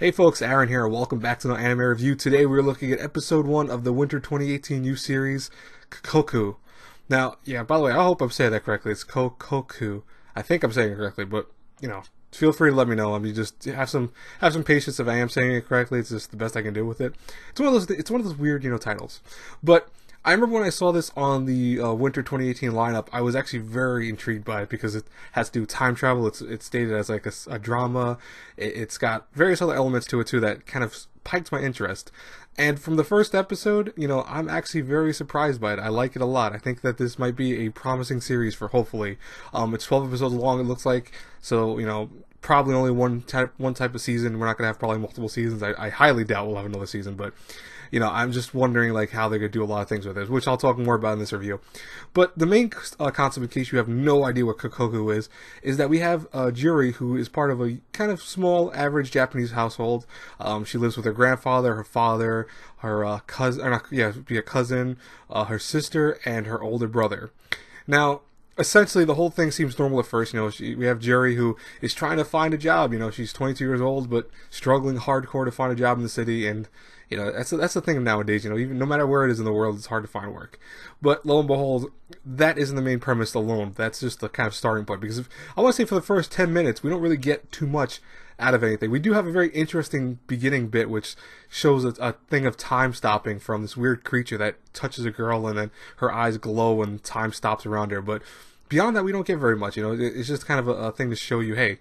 Hey folks, Aaron here. Welcome back to another anime review. Today we're looking at episode 1 of the Winter 2018 new series, Kokkoku. Now, yeah, by the way, I hope I'm saying that correctly. It's Kokkoku. I think I'm saying it correctly, but, feel free to let me know. I mean, just have some patience if I am saying it correctly. It's just the best I can do with it. It's one of those weird, titles. But I remember when I saw this on the Winter 2018 lineup, I was actually very intrigued by it because it has to do with time travel. It's stated as like a drama. It's got various other elements to it too that kind of piqued my interest. And from the first episode, I'm actually very surprised by it. I like it a lot. I think that this might be a promising series for hopefully. It's 12 episodes long, it looks like. So, probably only one type of season. We're not going to have probably multiple seasons. I highly doubt we'll have another season, but I'm just wondering like how they're going to do a lot of things with this, which I'll talk more about in this review. But the main concept, in case you have no idea what Kokkoku is that we have Juri, who is part of a kind of small, average Japanese household. She lives with her grandfather, her father, her cousin, her sister, and her older brother. Now, essentially, the whole thing seems normal at first. We have Juri, who is trying to find a job. She's 22 years old, but struggling hardcore to find a job in the city. And that's the thing nowadays. Even no matter where it is in the world, it's hard to find work. But lo and behold, that isn't the main premise alone. That's just the kind of starting point. Because I want to say for the first 10 minutes, we don't really get too much out of anything. We do have a very interesting beginning bit, which shows a thing of time stopping from this weird creature that touches a girl, and then her eyes glow and time stops around her. But beyond that, we don't get very much. It's just kind of a thing to show you, hey,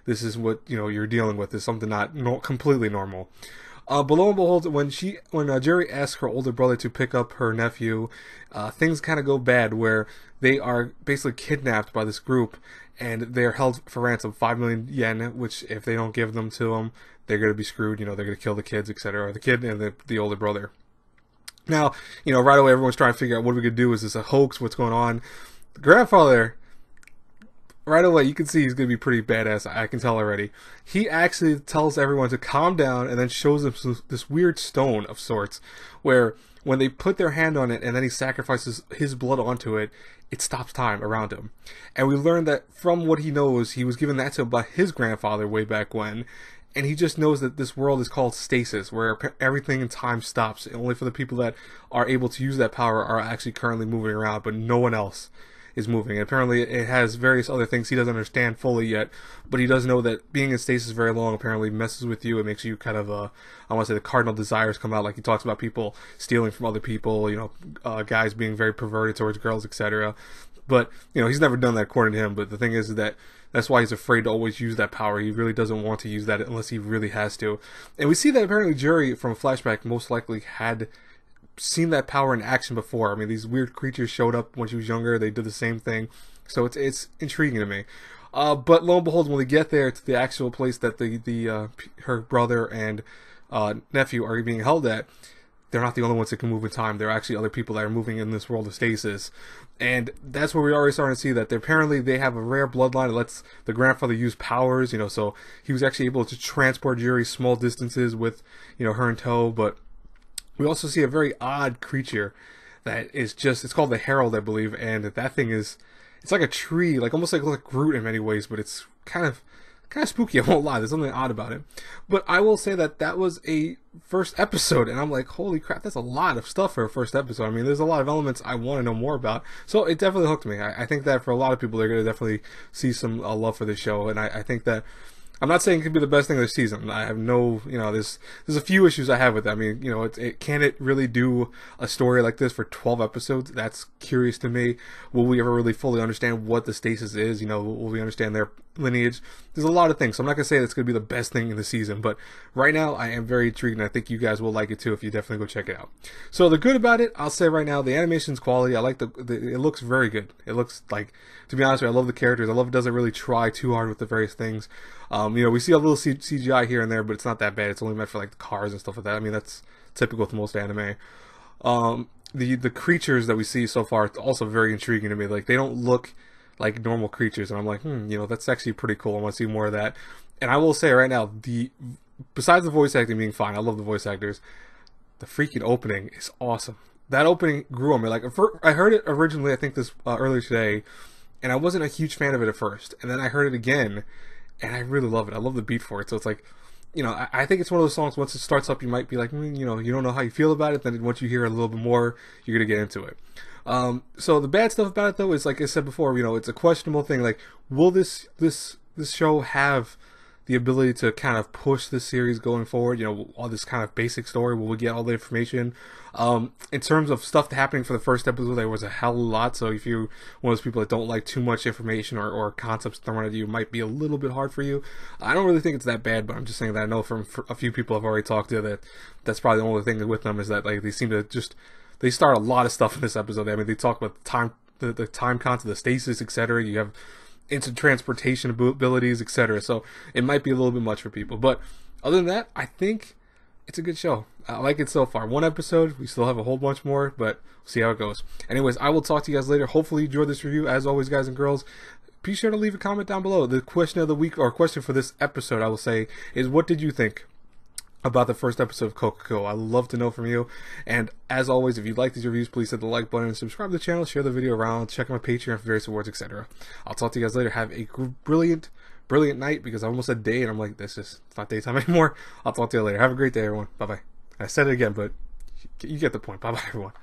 this is what you're dealing with. Is something not completely normal. But lo and behold, when Juri asks her older brother to pick up her nephew, things kind of go bad, where they are basically kidnapped by this group, and they're held for ransom, 5 million yen, which if they don't give them to them, they're going to be screwed. They're going to kill the kids, etc., or the kid and the older brother. Now, right away, everyone's trying to figure out what are we going to do. Is this a hoax? What's going on? The grandfather, right away, you can see he's going to be pretty badass. I can tell already. He actually tells everyone to calm down and then shows them this weird stone of sorts where when they put their hand on it and then he sacrifices his blood onto it, it stops time around him. And we learned that from what he knows, he was given that to him by his grandfather way back when. And he just knows that this world is called stasis, where everything in time stops. And only for the people that are able to use that power are actually currently moving around, but no one else is moving. And apparently it has various other things he doesn't understand fully yet, but he does know that being in stasis very long apparently messes with you. It makes you kind of I want to say the cardinal desires come out. Like he talks about people stealing from other people, guys being very perverted towards girls, etc. But he's never done that according to him. But the thing is that that's why he's afraid to always use that power. He really doesn't want to use that unless he really has to. And we see that apparently Juri from a flashback most likely had seen that power in action before. I mean, these weird creatures showed up when she was younger. They did the same thing, so it's intriguing to me. But lo and behold, when we get there to the actual place that her brother and nephew are being held at, they're not the only ones that can move in time. There are actually other people that are moving in this world of stasis, and that's where we're already starting to see that apparently they have a rare bloodline that lets the grandfather use powers. So he was actually able to transport Juri small distances with her in tow, but we also see a very odd creature that is it's called the Herald, I believe, and that thing it's like a tree, like almost like Groot in many ways, but it's kind of spooky, I won't lie. There's something odd about it. But I will say that was a first episode, and I'm like, holy crap, that's a lot of stuff for a first episode. I mean, there's a lot of elements I want to know more about, so it definitely hooked me. I think that for a lot of people, they're going to definitely see some love for this show, and I think that I'm not saying it could be the best thing of the season. I have no, there's a few issues I have with that. I mean, can it really do a story like this for 12 episodes? That's curious to me. Will we ever really fully understand what the stasis is? Will we understand their lineage? There's a lot of things. So I'm not going to say it's going to be the best thing in the season, but right now I am very intrigued, and I think you guys will like it too if you definitely go check it out. So the good about it, I'll say right now, the animation's quality. I like it looks very good. It looks like, to be honest with you, I love the characters. I love it doesn't really try too hard with the various things. We see a little CGI here and there, but it's not that bad. It's only meant for like the cars and stuff like that. I mean, that's typical with most anime. The creatures that we see so far are also very intriguing to me. Like, they don't look like normal creatures, and I'm like, that's actually pretty cool. I want to see more of that. And I will say right now, besides the voice acting being fine, I love the voice actors. The freaking opening is awesome. That opening grew on me. Like, I heard it originally, I think this earlier today, and I wasn't a huge fan of it at first. And then I heard it again, and I really love it. I love the beat for it. So it's like, you know, I think it's one of those songs. Once it starts up, you might be like, you know, you don't know how you feel about it. Then once you hear it a little bit more, you're gonna get into it. So the bad stuff about it though is, like I said before, you know, it's a questionable thing. Like, will this show have the ability to kind of push the series going forward? You know, all this kind of basic story. Will we get all the information? In terms of stuff happening for the first episode, there was a hell of a lot. So if you're one of those people that don't like too much information or concepts thrown at you, it might be a little bit hard for you. I don't really think it's that bad, but I'm just saying that I know from a few people I've already talked to that that's probably the only thing with them, is that like they seem to just, they start a lot of stuff in this episode. I mean, they talk about the time concept, the stasis, etc. You have instant transportation abilities, etc. So it might be a little bit much for people. But other than that, I think it's a good show. I like it so far. One episode, we still have a whole bunch more, but we'll see how it goes. Anyways, I will talk to you guys later. Hopefully you enjoyed this review. As always, guys and girls, be sure to leave a comment down below. The question of the week, or question for this episode, I will say, is what did you think about the first episode of Kokkoku? I'd love to know from you. And as always, if you like these reviews, please hit the like button and subscribe to the channel, share the video around, check out my Patreon for various awards, etc. I'll talk to you guys later. Have a brilliant night, because I almost said day and I'm like, it's not daytime anymore. I'll talk to you later. Have a great day, everyone. Bye bye. I said it again, but you get the point. Bye bye, everyone.